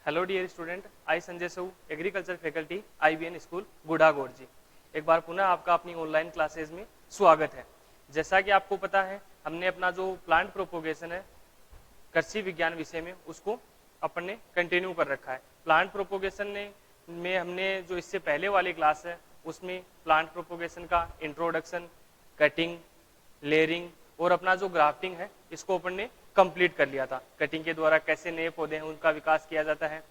Hello dear student, I Sanjay Sahu, agriculture faculty, IBN school Gudagod ji. एक बार पुनः आपका अपनी ऑनलाइन क्लासेज में स्वागत है। जैसा कि आपको पता है, हमने अपना जो प्लांट प्रोपोगेशन है कृषि विज्ञान विषय में, उसको अपन ने कंटिन्यू कर रखा है। प्लांट प्रोपोगेशन में हमने जो इससे पहले वाली क्लास है उसमें प्लांट प्रोपोगेशन का इंट्रोडक्शन, कटिंग, लेयरिंग और अपना जो ग्राफ्टिंग है इसको अपन ने कंप्लीट कर लिया था। कटिंग के द्वारा कैसे नए पौधे हैं उनका विकास किया जाता है,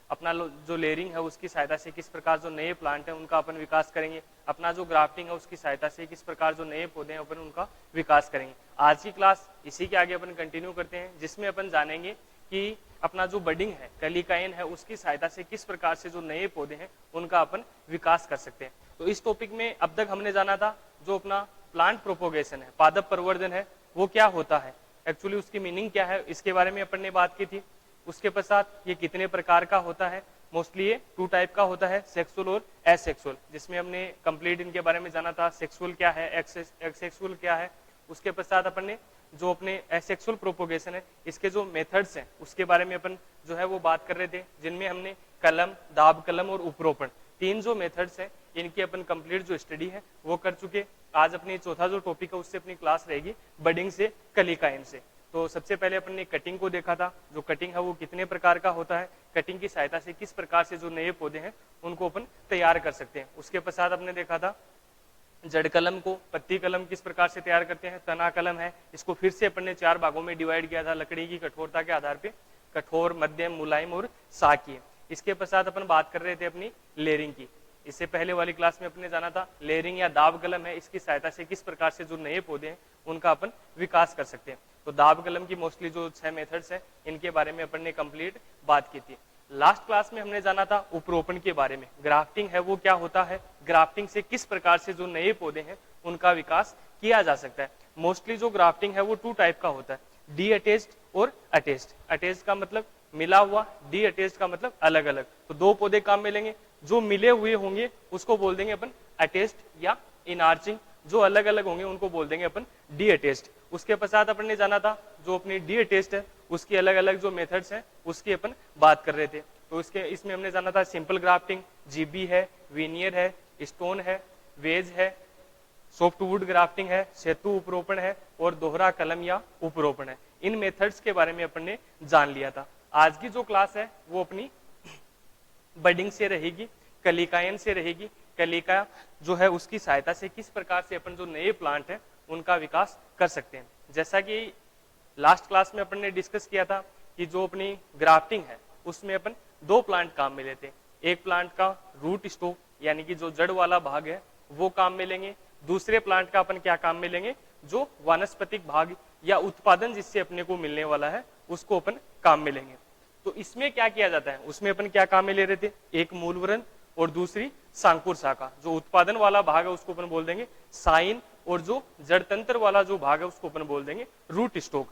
अपना जो लेयरिंग है उसकी सहायता से किस प्रकार जो नए प्लांट है उनका अपन विकास करेंगे, अपना जो ग्राफ्टिंग है उसकी सहायता से किस प्रकार जो नए पौधे हैं अपन उनका विकास करेंगे। आज की क्लास इसी के आगे अपन कंटिन्यू करते हैं, जिसमें अपन जानेंगे कि अपना जो बडिंग है, कलिकायन है, उसकी सहायता से किस प्रकार से जो नए पौधे हैं उनका अपन विकास कर सकते हैं। तो इस टॉपिक में अब तक हमने जाना था जो अपना प्लांट प्रोपोगेशन है, पादप प्रवर्धन है, वो क्या होता है, एक्चुअली उसकी मीनिंग क्या है, इसके बारे में अपन ने बात की थी। उसके पश्चात ये कितने प्रकार का होता है, मोस्टली ये 2 टाइप का होता है, सेक्सुअल और एसेक्सुअल, जिसमें हमने कंप्लीट इनके बारे में जाना था। सेक्सुअल क्या है, एक्सेक्सुअल क्या है। उसके पश्चात अपन ने जो अपने एसेक्सुअल प्रोपोगेशन है इसके जो मेथड्स हैं उसके बारे में अपन जो है वो बात कर रहे थे, जिनमें हमने कलम, दाब कलम और उपरोपण, 3 जो मेथड्स हैं इनकी अपन कंप्लीट जो स्टडी है वो कर चुके। आज अपनी चौथा जो टॉपिक है उससे अपनी क्लास रहेगी बडिंग से कलिकायन से। तो सबसे पहले अपन ने कटिंग को देखा था। जो कटिंग है वो कितने प्रकार का होता है, कटिंग की सहायता से किस प्रकार से जो नए पौधे हैं उनको अपन तैयार कर सकते हैं। उसके पश्चात अपने देखा था जड़ कलम को, पत्ती कलम किस प्रकार से तैयार करते हैं, तना कलम है, इसको फिर से अपन ने 4 भागों में डिवाइड किया था लकड़ी की कठोरता के आधार पे, कठोर, मध्यम, मुलायम और साकीय। इसके पश्चात अपन बात कर रहे थे अपनी लेयरिंग की। इससे पहले वाली क्लास में अपने जाना था लेयरिंग या दाब कलम है, इसकी सहायता से किस प्रकार से जो नए पौधे हैं उनका अपन विकास कर सकते हैं। तो दाब कलम की मोस्टली जो 6 मेथड्स हैं इनके बारे में अपन ने कंप्लीट बात की थी। लास्ट क्लास में हमने जाना था उपरोपण के बारे में, ग्राफ्टिंग है वो क्या होता है, ग्राफ्टिंग से किस प्रकार से जो नए पौधे हैं उनका विकास किया जा सकता है। मोस्टली जो ग्राफ्टिंग है वो 2 टाइप का होता है, डी अटैच्ड और अटैच्ड। अटैच्ड का मतलब मिला हुआ, डी अटैच्ड का मतलब अलग अलग। तो 2 पौधे काम मिलेंगे, जो मिले हुए होंगे उसको बोल देंगे अपन अटैच्ड या इनआर्चिंग, जो अलग अलग होंगे उनको बोल देंगे अपन डी अटैच्ड। उसके पश्चात अपन ने जाना था जो अपनी डी अटैच्ड है उसकी अलग अलग जो मेथड्स हैं उसकी अपन बात कर रहे थे। तो इसमें हमने जाना था सिंपल ग्राफ्टिंग, जीबी है, वीनियर है, स्टोन है, वेज है, सॉफ्टवुड ग्राफ्टिंग है, सेतु उपरोपण है और दोहरा कलम या उपरोपण है। इन मेथड्स के बारे में अपन ने जान लिया था। आज की जो क्लास है वो अपनी बडिंग से रहेगी, कलिकायन से रहेगी। कलिका जो है उसकी सहायता से किस प्रकार से अपन जो नए प्लांट है उनका विकास कर सकते हैं। जैसा कि लास्ट क्लास में अपन ने डिस्कस किया था कि जो अपनी ग्राफ्टिंग है उसमें अपन 2 प्लांट काम में लेते हैं। एक प्लांट का रूट स्टॉक यानी कि जो जड़ वाला भाग है वो काम में लेंगे, दूसरे प्लांट का अपन क्या काम में लेंगे, जो वानस्पतिक भाग या उत्पादन जिससे अपने को मिलने वाला है उसको अपन काम में लेंगे। तो इसमें क्या किया जाता है, उसमें अपन क्या काम में ले रहे थे, एक मूलवृंत और दूसरी सांकुर शाखा। जो उत्पादन वाला भाग है उसको अपन बोल देंगे साइन, और जो जड़ तंत्र वाला जो भाग है उसको अपन बोल देंगे रूट स्टॉक।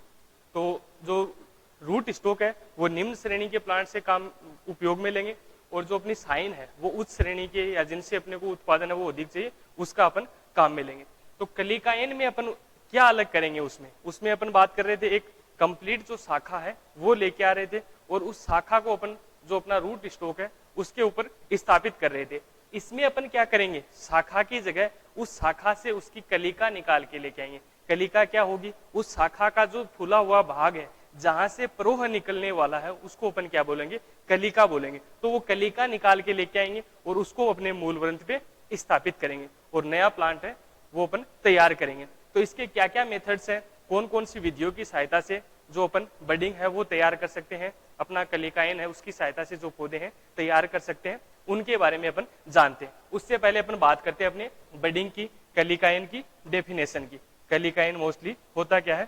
तो जो रूट स्टॉक है वो निम्न श्रेणी के प्लांट से काम उपयोग में लेंगे, और जो अपनी साइन है वो उच्च श्रेणी के या जिनसे अपने को उत्पादन है वो अधिक चाहिए उसका अपन काम में लेंगे। तो कलिकायन में अपन क्या अलग करेंगे, उसमें अपन बात कर रहे थे एक कंप्लीट जो शाखा है वो लेके आ रहे थे, और उस शाखा को अपन जो अपना रूट स्टॉक है उसके ऊपर स्थापित कर रहे थे। इसमें अपन क्या करेंगे, शाखा की जगह उस शाखा से उसकी कलिका निकाल के लेके आएंगे। कलिका क्या होगी, उस शाखा का जो फूला हुआ भाग है जहां से प्रोह निकलने वाला है उसको अपन क्या बोलेंगे, कलिका बोलेंगे। तो वो कलिका निकाल के लेके आएंगे और उसको अपने मूलवृंत पे स्थापित करेंगे और नया प्लांट है वो अपन तैयार करेंगे। तो इसके क्या क्या मेथड्स हैं, कौन कौन सी विधियों की सहायता से जो अपन बडिंग है वो तैयार कर सकते हैं, अपना कलिकायन है उसकी सहायता से जो पौधे हैं तैयार कर सकते हैं, उनके बारे में अपन जानते हैं। उससे पहले अपन बात करते हैं अपने बडिंग की, कलिकायन की डेफिनेशन की। कलिकायन मोस्टली होता क्या है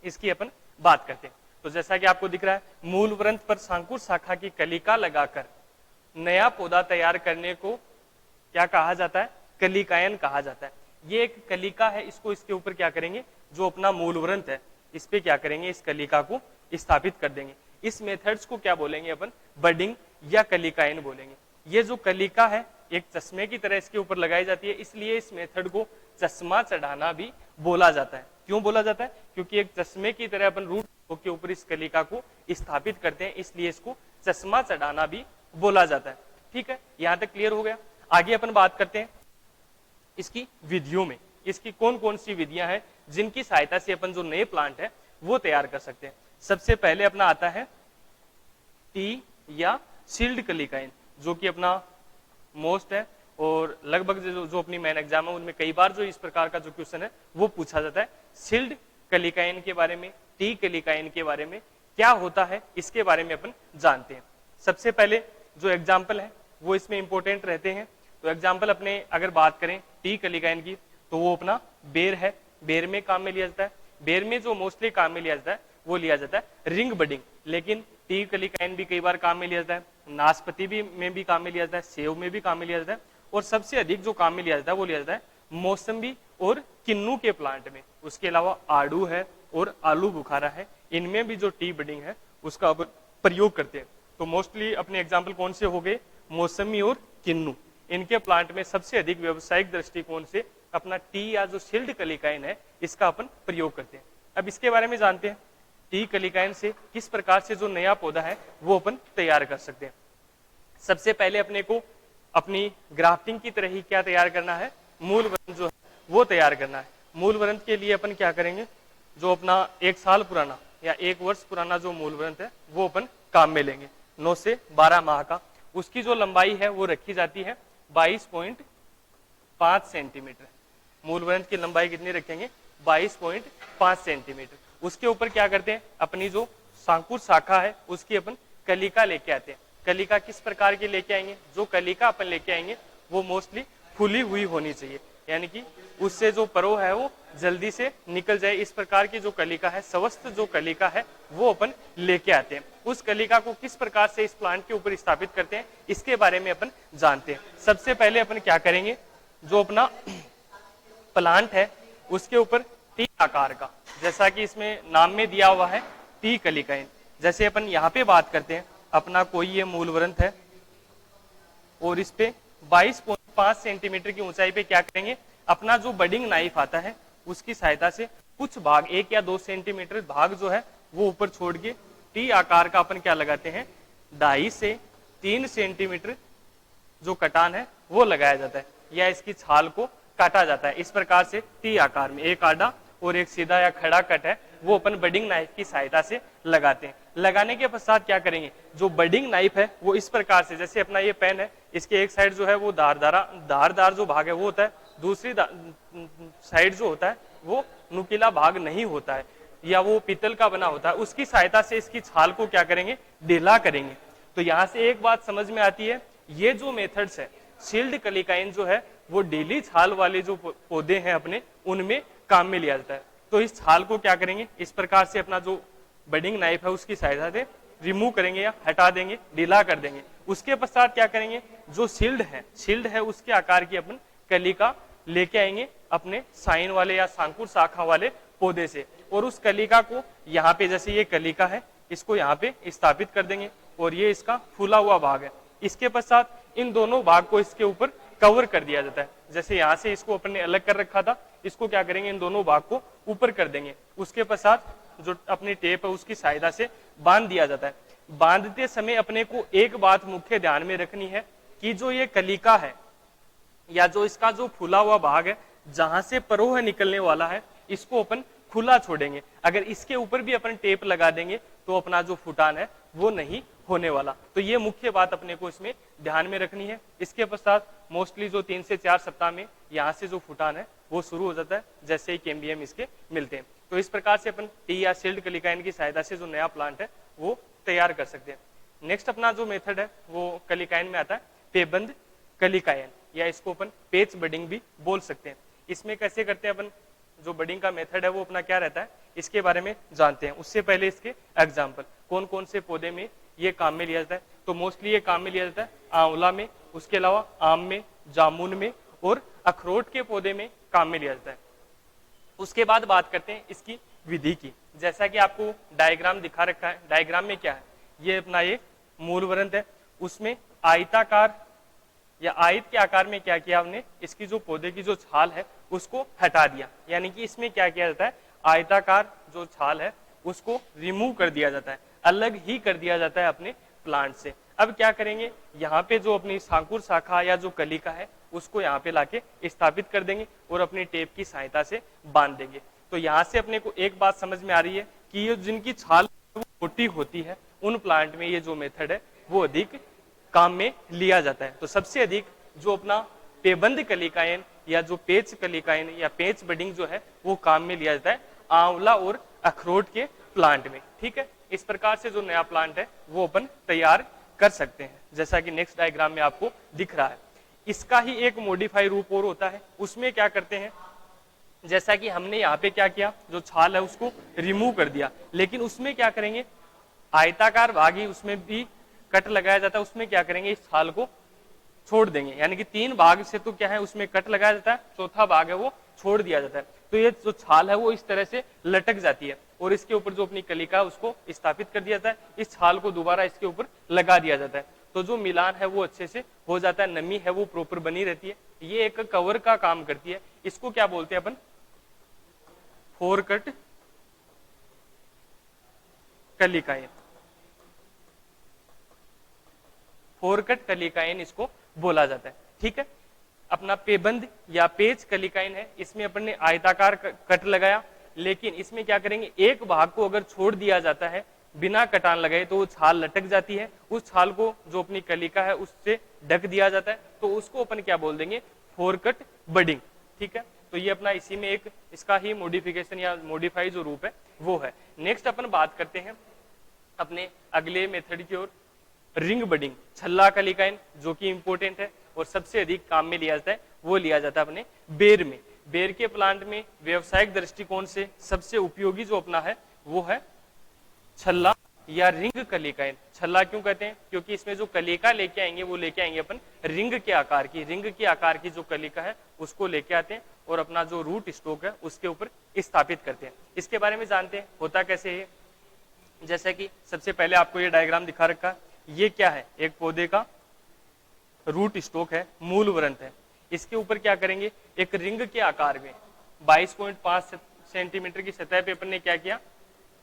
इसकी अपन बात करते हैं। तो जैसा कि आपको दिख रहा है, मूलवृंत पर सांकुर शाखा की कलिका लगाकर नया पौधा तैयार करने को क्या कहा जाता है, कलिकायन कहा जाता है। ये एक कलिका है, इसको इसके ऊपर क्या करेंगे, जो अपना मूलवृंत है इस पे क्या करेंगे, इस कलिका को स्थापित कर देंगे। इस मेथड्स को क्या बोलेंगे अपन, बडिंग या कलिकायन बोलेंगे। ये जो कलिका है एक चश्मे की तरह इसके ऊपर लगाई जाती है, इसलिए इस मेथड को चश्मा चढ़ाना भी बोला जाता है। क्यों बोला जाता है, क्योंकि एक चश्मे की तरह अपन रूट के ऊपर इस कलिका को स्थापित करते हैं, इसलिए इसको चश्मा चढ़ाना भी बोला जाता है। ठीक है, यहां तक क्लियर हो गया। आगे अपन बात करते हैं इसकी विधियों में, इसकी कौन कौन सी विधियां हैं जिनकी सहायता से अपन जो नए प्लांट है वो तैयार कर सकते हैं। सबसे पहले अपना आता है टी या सील्ड कलिकाइन, जो कि अपना मोस्ट है और लगभग जो अपनी मेन एग्जाम है उनमें कई बार जो इस प्रकार का जो क्वेश्चन है वो पूछा जाता है। सील्ड कलिकाइन के बारे में, टी कलिकाइन के बारे में क्या होता है इसके बारे में अपन जानते हैं। सबसे पहले जो एग्जाम्पल है वो इसमें इंपॉर्टेंट रहते हैं। तो एग्जाम्पल अपने अगर बात करें टी कलिकाइन की तो वो अपना बेर है, बेर में काम में लिया जाता है। बेर में जो मोस्टली काम में लिया जाता है वो लिया जाता है रिंग बडिंग, लेकिन टी कलिकाइन भी कई बार काम में लिया जाता है, नाशपाती भी में भी काम में लिया जाता है, सेव में भी काम में लिया जाता है, और सबसे अधिक जो काम में लिया जाता है वो लिया जाता है मौसम्बी और किन्नू के प्लांट में। उसके अलावा आड़ू है और आलू बुखारा है, इनमें भी जो टी बडिंग है उसका प्रयोग करते हैं। तो मोस्टली अपने एग्जाम्पल कौन से हो गए, मौसमी और किन्नू, इनके प्लांट में सबसे अधिक व्यवसायिक दृष्टिकोण से अपना टी या जो सील्ड कलिकाइन है इसका अपन प्रयोग करते हैं। अब इसके बारे में जानते हैं टी कलिकाइन से किस प्रकार से जो नया पौधा है वो अपन तैयार कर सकते हैं। सबसे पहले अपने को अपनी ग्राफ्टिंग की तरह ही क्या तैयार करना है, मूल वृंत जो है वो तैयार करना है। मूल वृंत के लिए अपन क्या करेंगे, जो अपना 1 साल पुराना या 1 वर्ष पुराना जो मूल वृंत है वो अपन काम में लेंगे, 9 से 12 माह का। उसकी जो लंबाई है वो रखी जाती है 22.5 सेंटीमीटर। मूल वृंत की लंबाई कितनी रखेंगे, 22.5 सेंटीमीटर। उसके ऊपर क्या करते हैं, अपनी जो सांकुर शाखा है उसकी अपन कलिका लेके आते हैं। कलिका किस प्रकार की लेके आएंगे, जो कलिका अपन लेके आएंगे वो मोस्टली फूली हुई होनी चाहिए, यानी कि उससे जो परो है वो जल्दी से निकल जाए, इस प्रकार की जो कलिका है, स्वस्थ जो कलिका है वो अपन लेके आते हैं। उस कलिका को किस प्रकार से इस प्लांट के ऊपर स्थापित करते हैं इसके बारे में अपन जानते हैं। सबसे पहले अपन क्या करेंगे, जो अपना प्लांट है उसके ऊपर टी आकार का, जैसा कि इसमें नाम में दिया हुआ है टी कलिकाइन, जैसे अपन यहाँ पे बात करते हैं अपना कोई ये मूल वृंत है और इस पे 22.5 सेंटीमीटर की ऊंचाई पे क्या करेंगे, अपना जो बडिंग नाइफ आता है उसकी सहायता से कुछ भाग 1 या 2 सेंटीमीटर भाग जो है वो ऊपर छोड़ के टी आकार का अपन क्या लगाते हैं, 2.5 से 3 सेंटीमीटर जो कटान है वो लगाया जाता है, या इसकी छाल को काटा जाता है। इस प्रकार से टी आकार में एक आड़ा और एक सीधा या खड़ा कट है वो अपन बडिंग नाइफ की सहायता से लगाते हैं। लगाने के पश्चात क्या करेंगे, जो बडिंग नाइफ है वो इस प्रकार से, जैसे अपना ये पेन है, इसके एक साइड जो है वो धारदार जो भाग है वो होता है, दूसरी साइड जो होता है वो नुकीला भाग नहीं होता है या वो पीतल का बना होता है, उसकी सहायता से इसकी छाल को क्या करेंगे, ढीला करेंगे। तो यहाँ से एक बात समझ में आती है, ये जो मेथड्स है सील्ड कलिकाइन जो है वो ढीली छाल वाले जो पौधे हैं अपने उनमें काम में लिया जाता है। तो इस छाल को क्या करेंगे, इस प्रकार से अपना जो बडिंग नाइफ है उसकी सहायता से रिमूव करेंगे या हटा देंगे, ढीला कर देंगे। उसके पश्चात क्या करेंगे, जो शील्ड है उसके आकार की अपन कलिका लेके आएंगे अपने साइन वाले या सांकुर शाखा वाले पौधे से, और उस कलिका को यहाँ पे, जैसे ये कलिका है इसको यहाँ पे स्थापित कर देंगे और ये इसका फूला हुआ भाग है। इसके पश्चात इन दोनों भाग को इसके ऊपर कवर कर दिया जाता है, जैसे यहाँ से इसको अपन ने अलग कर रखा था, इसको क्या करेंगे, इन दोनों भाग को ऊपर कर देंगे। उसके पश्चात जो अपनी टेप है उसकी सहायता से बांध दिया जाता है। बांधते समय अपने को एक बात मुख्य ध्यान में रखनी है कि जो ये कलिका है या जो इसका जो फूला हुआ भाग है, जहां से परोह निकलने वाला है, इसको अपन खुला छोड़ेंगे। अगर इसके ऊपर भी अपन टेप लगा देंगे तो अपना जो फुटान है वो नहीं होने वाला। तो ये मुख्य बात अपने को इसमें ध्यान में रखनी है। इसके पश्चात मोस्टली जो 3 से 4 सप्ताह में यहाँ से जो फुटान है वो शुरू हो जाता है, जैसे ही कैम्बियम इसके मिलते हैं। तो इस प्रकार से अपन टी या सील्ड कलिकाइन की सहायता से जो नया प्लांट है वो तैयार कर सकते हैं। नेक्स्ट अपना जो मेथड है वो कलिकाइन में आता है पेबंद कलिकाइन, या इसको अपन पेच बडिंग भी बोल सकते हैं। इसमें कैसे करते हैं अपन, जो बडिंग का मेथड है वो अपना क्या रहता है इसके बारे में जानते हैं। उससे पहले इसके एग्जाम्पल, कौन कौन से पौधे में ये काम में लिया जाता है। तो मोस्टली ये काम में लिया जाता है आंवला में, उसके अलावा आम में, जामुन में और अखरोट के पौधे में काम में लिया जाता है। उसके बाद बात करते हैं इसकी विधि की। जैसा कि आपको डायग्राम दिखा रखा है, डायग्राम में क्या है, ये अपना ये मूल वृंत है, उसमें आयताकार या आयत के आकार में क्या किया हमने, इसकी जो पौधे की जो छाल है उसको हटा दिया। यानी कि इसमें क्या किया जाता है, आयताकार जो छाल है उसको रिमूव कर दिया जाता है, अलग ही कर दिया जाता है अपने प्लांट से। अब क्या करेंगे, यहाँ पे जो अपनी सांकुर शाखा या जो कलिका है उसको यहाँ पे लाके स्थापित कर देंगे और अपनी टेप की सहायता से बांध देंगे। तो यहाँ से अपने को एक बात समझ में आ रही है कि ये जिनकी छाल वो मोटी होती है उन प्लांट में ये जो मेथड है वो अधिक काम में लिया जाता है। तो सबसे अधिक जो अपना पेबंद कलिकाएं या जो पेच कलिकाएं या पेच बडिंग जो है वो काम में लिया जाता है आंवला और अखरोट के प्लांट में। ठीक है, इस प्रकार से जो नया प्लांट है वो अपन तैयार कर सकते हैं, जैसा कि नेक्स्ट डायग्राम में आपको दिख रहा है। इसका ही एक मॉडिफाई रूप और होता है, उसमें क्या करते हैं, जैसा कि हमने यहाँ पे क्या किया, जो छाल है उसको रिमूव कर दिया, लेकिन उसमें क्या करेंगे, आयताकार भाग ही उसमें भी कट लगाया जाता है, उसमें क्या करेंगे, इस छाल को छोड़ देंगे, यानी कि 3 भाग से तो क्या है उसमें कट लगाया जाता है, चौथा भाग है वो छोड़ दिया जाता है। तो ये जो छाल है वो इस तरह से लटक जाती है और इसके ऊपर जो अपनी कलिका है उसको स्थापित कर दिया जाता है, इस छाल को दोबारा इसके ऊपर लगा दिया जाता है। तो जो मिलान है वो अच्छे से हो जाता है, नमी है वो प्रॉपर बनी रहती है। ये एक कवर का काम करती है, इसको क्या बोलते हैं अपन, फोरकट कलिकाएं। फोरकट कलिकाएं इसको बोला जाता है। ठीक है, अपना पेबंद या पेच कलिकाइन है, इसमें अपन ने आयताकार कट लगाया, लेकिन इसमें क्या करेंगे, एक भाग को अगर छोड़ दिया जाता है बिना कटान लगाए तो वो छाल लटक जाती है, उस छाल को जो अपनी कलिका है उससे ढक दिया जाता है, तो उसको अपन क्या बोल देंगे, फोरकट बडिंग। ठीक है, तो ये अपना इसी में एक इसका ही मॉडिफिकेशन या मॉडिफाई जो रूप है वो है। नेक्स्ट अपन बात करते हैं अपने अगले मेथड की ओर, रिंग बडिंग, छल्ला कलिकाइन, जो कि इंपॉर्टेंट है और सबसे अधिक काम में लिया जाता है, वो लिया जाता है अपने बेर में। बेर के प्लांट में व्यवसायिक दृष्टिकोण से सबसे उपयोगी जो अपना है वो है छल्ला या रिंग कलिकाइन। छल्ला क्यों कहते हैं, क्योंकि इसमें जो कलिका लेके आएंगे वो लेके आएंगे अपन रिंग के आकार की, रिंग के आकार की जो कलिका है उसको लेके आते हैं और अपना जो रूट स्टॉक है उसके ऊपर स्थापित करते हैं। इसके बारे में जानते हैं होता कैसे है, जैसे कि सबसे पहले आपको ये डायग्राम दिखा रखा है, ये क्या है, एक पौधे का रूट स्टॉक है, मूल वृंत है, इसके ऊपर क्या करेंगे, एक रिंग के आकार में 22.5 सेंटीमीटर की सतह पे अपन ने क्या किया,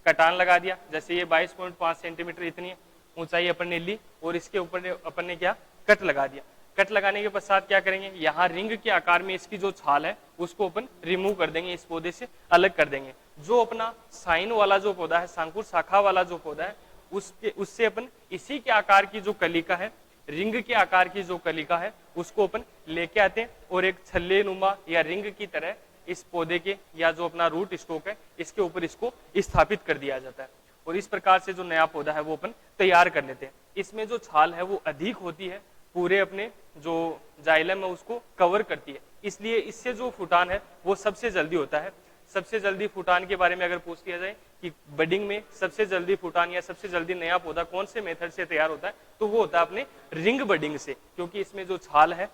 कटान लगा दिया। जैसे ये 22.5 सेंटीमीटर इतनी ऊंचाई अपन ने ली और इसके ऊपर अपन ने क्या, कट लगा दिया। कट लगाने के पश्चात क्या करेंगे, यहाँ रिंग के आकार में इसकी जो छाल है उसको अपन रिमूव कर देंगे, इस पौधे से अलग कर देंगे। जो अपना साइन वाला जो पौधा है, सांकुर शाखा वाला जो पौधा है, उससे अपन इसी के आकार की जो कलिका है, रिंग के आकार की जो कलिका है उसको अपन लेके आते हैं और एक छल्ले नुमा या रिंग की तरह इस पौधे के या जो अपना रूट स्टॉक है इसके ऊपर इसको स्थापित कर दिया जाता है और इस प्रकार से जो नया पौधा है वो अपन तैयार कर लेते हैं। इसमें जो छाल है वो अधिक होती है, पूरे अपने जो जाइलम है उसको कवर करती है, इसलिए इससे जो फुटान है वो सबसे जल्दी होता है। सबसे जल्दी फुटान के बारे में अगर पूछ लिया जाए कि बडिंग में सबसे जल्दी फुटान या सबसे जल्दी नया पौधा कौन से मेथड से तैयार होता है, तो वो होता है अपने रिंग बडिंग से, क्योंकि इसमें जो छाल है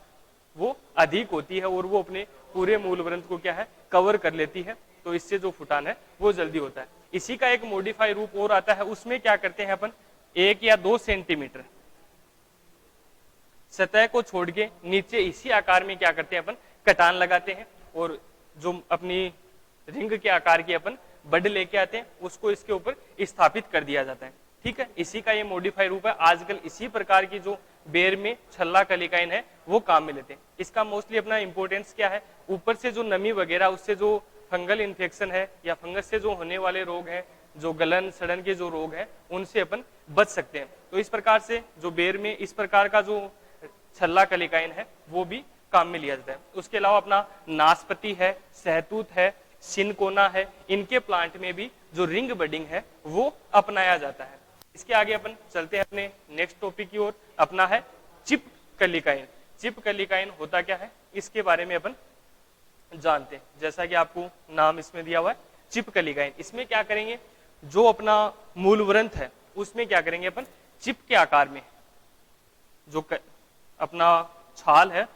वो अधिक होती है और वो अपने पूरे मूल वृंत को क्या है, कवर कर लेती है, तो इससे जो फुटान है वो जल्दी होता है। इसी का एक मॉडिफाई रूप और आता है, उसमें क्या करते हैं अपन, 1 या 2 सेंटीमीटर सतह को छोड़ के नीचे इसी आकार में क्या करते हैं अपन, कटान लगाते हैं और जो अपनी रिंग के आकार की अपन बड लेके आते हैं उसको इसके ऊपर स्थापित कर दिया जाता है। ठीक है, इसी का ये मॉडिफाई रूप है। आजकल इसी प्रकार की जो बेर में छल्ला कलिकाइन है वो काम में लेते हैं। इसका मोस्टली अपना इंपॉर्टेंस क्या है, ऊपर से जो नमी वगैरह उससे जो फंगल इन्फेक्शन है या फंगस से जो होने वाले रोग हैं, जो गलन सड़न के जो रोग हैं, उनसे अपन बच सकते हैं। तो इस प्रकार से जो बेर में इस प्रकार का जो छल्ला कलिकाइन है वो भी काम में लिया जाता है। उसके अलावा अपना नाशपति है, सहतूत है, सिनकोना है, इनके प्लांट में भी जो रिंग बडिंग है वो अपनाया जाता है। इसके आगे अपन चलते हैं अपने नेक्स्ट टॉपिक की ओर, अपना है चिप कलिकाइन। चिप कलिकाइन होता क्या है इसके बारे में अपन जानते हैं। जैसा कि आपको नाम इसमें दिया हुआ है चिप कलिकाइन, इसमें क्या करेंगे, जो अपना मूल वृंत है उसमें क्या करेंगे अपन, चिप के आकार में जो अपना छाल है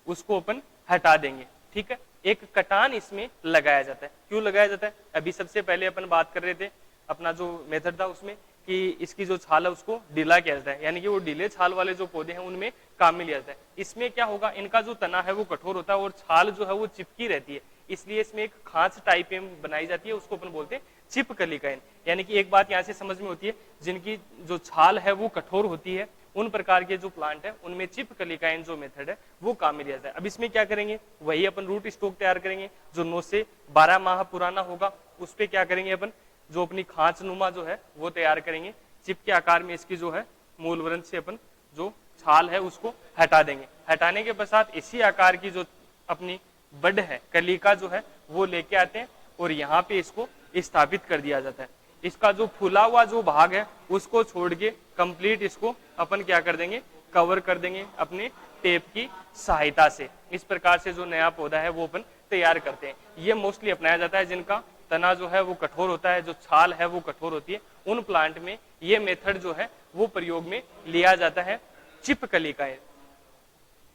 उसको अपन हटा देंगे। ठीक है, एक कटान इसमें लगाया जाता है। क्यों लगाया जाता है, अभी सबसे पहले अपन बात कर रहे थे अपना जो मेथड था उसमें कि इसकी जो छाल है उसको ढीला किया जाता है, यानी कि वो ढीले छाल वाले जो पौधे हैं उनमें काम में लिया जाता है। इसमें क्या होगा, इनका जो तना है वो कठोर होता है और छाल जो है वो चिपकी रहती है, इसलिए इसमें एक खांच टाइप में बनाई जाती है, उसको अपन बोलते हैं चिप कलिकाएं, यानी कि एक बात यहाँ से समझ में होती है, जिनकी जो छाल है वो कठोर होती है, उन प्रकार के जो प्लांट है उनमें चिप कलिकाएं जो मेथड है वो काम में लिया जाता है। अब इसमें क्या करेंगे, वही अपन रूट स्टॉक तैयार करेंगे जो 9 से 12 माह पुराना होगा। उस पर क्या करेंगे अपन, जो अपनी खांच नुमा जो है वो तैयार करेंगे। चिप के आकार में इसकी जो है मूल वृंत से अपन जो छाल है उसको हटा देंगे। हटाने के पश्चात इसी आकार की जो अपनी बड है, कलिका जो है वो लेके आते हैं और यहाँ पे इसको स्थापित कर दिया जाता है। इसका जो फूला हुआ जो भाग है उसको छोड़ के कंप्लीट इसको अपन क्या कर देंगे, कवर कर देंगे अपने टेप की सहायता से। इस प्रकार से जो नया पौधा है वो अपन तैयार करते हैं। ये मोस्टली अपनाया जाता है जिनका तना जो है वो कठोर होता है, जो छाल है वो कठोर होती है, उन प्लांट में ये मेथड जो है वो प्रयोग में लिया जाता है, चिप कलिकाएं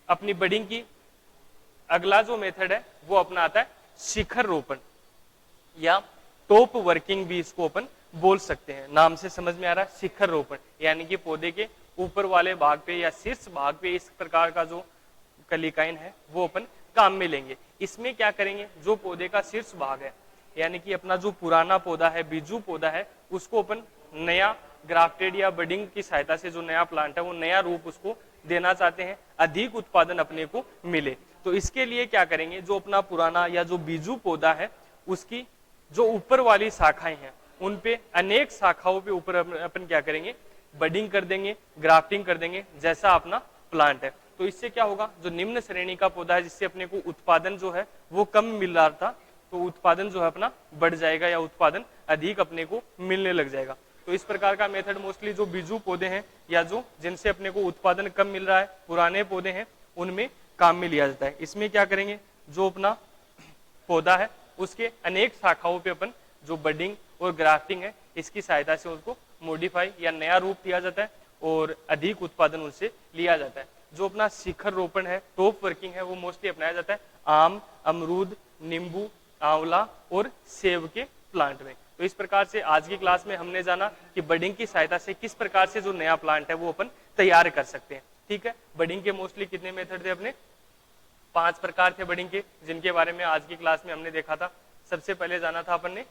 अपनी बडिंग की। अगला जो मेथड है वो अपना आता है शिखर रोपण या टॉप वर्किंग भी इसको अपन बोल सकते हैं। नाम से समझ में आ रहा है शिखर रोपण, यानी कि पौधे के ऊपर वाले भाग पे या शीर्ष भाग पे इस प्रकार का जो कलिकाएं है वो अपन काम में लेंगे। इसमें क्या करेंगे, जो पौधे का शीर्ष भाग है यानी कि अपना जो पुराना पौधा है, बीजू पौधा है, उसको अपन नया ग्राफ्टेड या बडिंग की सहायता से जो नया प्लांट है वो नया रूप उसको देना चाहते हैं, अधिक उत्पादन अपने को मिले। तो इसके लिए क्या करेंगे, जो अपना पुराना या जो बीजू पौधा है उसकी जो ऊपर वाली शाखाएं हैं उन पे अनेक शाखाओं पे ऊपर अपन क्या करेंगे, बडिंग कर देंगे, ग्राफ्टिंग कर देंगे, जैसा अपना प्लांट है। तो इससे क्या होगा, जो निम्न श्रेणी का पौधा है जिससे अपने को उत्पादन जो है वो कम मिल रहा था, तो उत्पादन जो है अपना बढ़ जाएगा या उत्पादन अधिक अपने को मिलने लग जाएगा। तो इस प्रकार का मेथड मोस्टली जो बीजू पौधे हैं या जो जिनसे अपने को उत्पादन कम मिल रहा है, पुराने पौधे हैं, उनमें काम में लिया जाता है। इसमें क्या करेंगे, जो अपना पौधा है उसके अनेक शाखाओं पे अपन जो बडिंग और ग्राफ्टिंग है इसकी सहायता से उसको मॉडिफाई या नया रूप दिया जाता है और अधिक उत्पादन उनसे लिया जाता है। जो अपना शिखर रोपण है, टॉप वर्किंग है, वो मोस्टली अपनाया जाता है आम, अमरूद, नींबू, आंवला और सेब के प्लांट में। तो इस प्रकार से आज की क्लास में हमने जाना कि बडिंग की सहायता से किस प्रकार से जो नया प्लांट है वो अपन तैयार कर सकते हैं। ठीक है, बडिंग के मोस्टली कितने मेथड थे अपने, 5 प्रकार थे बडिंग के, जिनके बारे में आज की क्लास में हमने देखा था। सबसे पहले जाना था अपन ने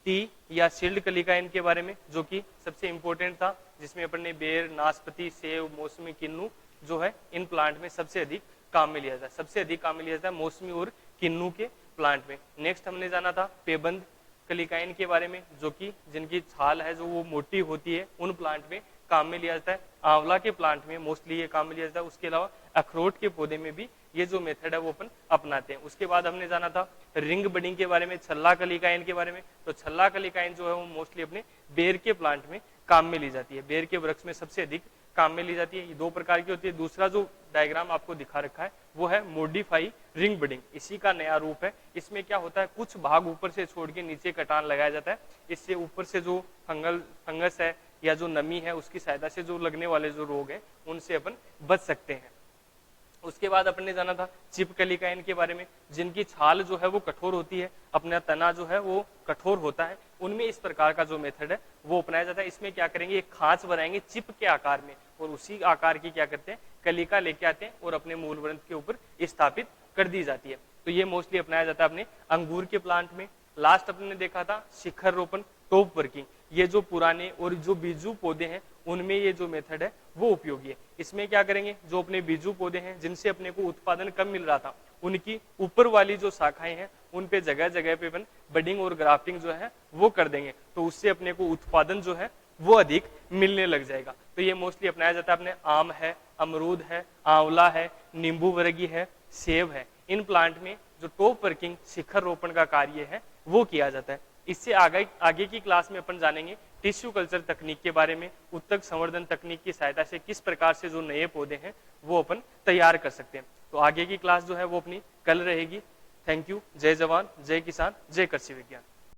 टी या शील्ड कलिकाएं के बारे में, जो कि सबसे इंपॉर्टेंट था, जिसमें अपन ने बेर, नाशपाती, सेब, मौसमी, किन्नू जो है इन प्लांट में सबसे अधिक काम में लिया जाता है। सबसे अधिक काम में लिया जाता है मौसमी और किन्नू के प्लांट में। नेक्स्ट हमने जाना था पेबंद कलिकाएं के बारे में, जो कि जिनकी छाल है जो वो मोटी होती है, उन प्लांट में काम में लिया जाता है। आंवला के प्लांट में मोस्टली ये काम में लिया जाता है। उसके अलावा अखरोट के पौधे में भी ये जो मेथड है वो अपन अपनाते हैं। उसके बाद हमने जाना था रिंग बडिंग के बारे में, छल्ला कलिकाएं के बारे में। तो छल्ला कलिकाएं जो है वो मोस्टली अपने बेर के प्लांट में काम में ली जाती है, बेर के वृक्ष में सबसे अधिक काम में ली जाती है। ये 2 प्रकार की होती है। दूसरा जो डायग्राम आपको दिखा रखा है वो है मॉडिफाई रिंग बडिंग, इसी का नया रूप है। इसमें क्या होता है, कुछ भाग ऊपर से छोड़ के नीचे कटान लगाया जाता है। इससे ऊपर से जो फंगस है या जो नमी है उसकी सहायता से जो लगने वाले जो रोग हैं उनसे अपन बच सकते हैं। उसके बाद अपन ने जाना था चिप कलिकाएं के बारे में, जिनकी छाल जो है वो कठोर होती है, अपना तना जो है वो कठोर होता है। उनमें इस प्रकार का जो मेथड है वो अपनाया जाता है। इसमें क्या करेंगे, एक खांच बनाएंगे चिप के आकार में और उसी आकार की क्या करते हैं, कलिका लेके आते हैं और अपने मूल वृंत के ऊपर स्थापित कर दी जाती है। तो ये मोस्टली अपनाया जाता है अपने अंगूर के प्लांट में। लास्ट अपन ने देखा था शिखर रोपण, टॉप वर्किंग। ये जो पुराने और जो बीजू पौधे हैं उनमें ये जो मेथड है वो उपयोगी है। इसमें क्या करेंगे, जो अपने बीजू पौधे हैं जिनसे अपने को उत्पादन कम मिल रहा था, उनकी ऊपर वाली जो शाखाएं हैं उन पे जगह जगह पे अपन बडिंग और ग्राफ्टिंग जो है वो कर देंगे, तो उससे अपने को उत्पादन जो है वो अधिक मिलने लग जाएगा। तो ये मोस्टली अपनाया जाता है अपने आम है, अमरूद है, आंवला है, नींबू वर्गीय है, सेब है। इन प्लांट में जो टॉप वर्किंग शिखर रोपण का कार्य है वो किया जाता है। इससे आगे की क्लास में अपन जानेंगे टिश्यू कल्चर तकनीक के बारे में, उत्तक संवर्धन तकनीक की सहायता से किस प्रकार से जो नए पौधे हैं वो अपन तैयार कर सकते हैं। तो आगे की क्लास जो है वो अपनी कल रहेगी। Thank you. जय जवान, जय किसान, जय कृषि विज्ञान।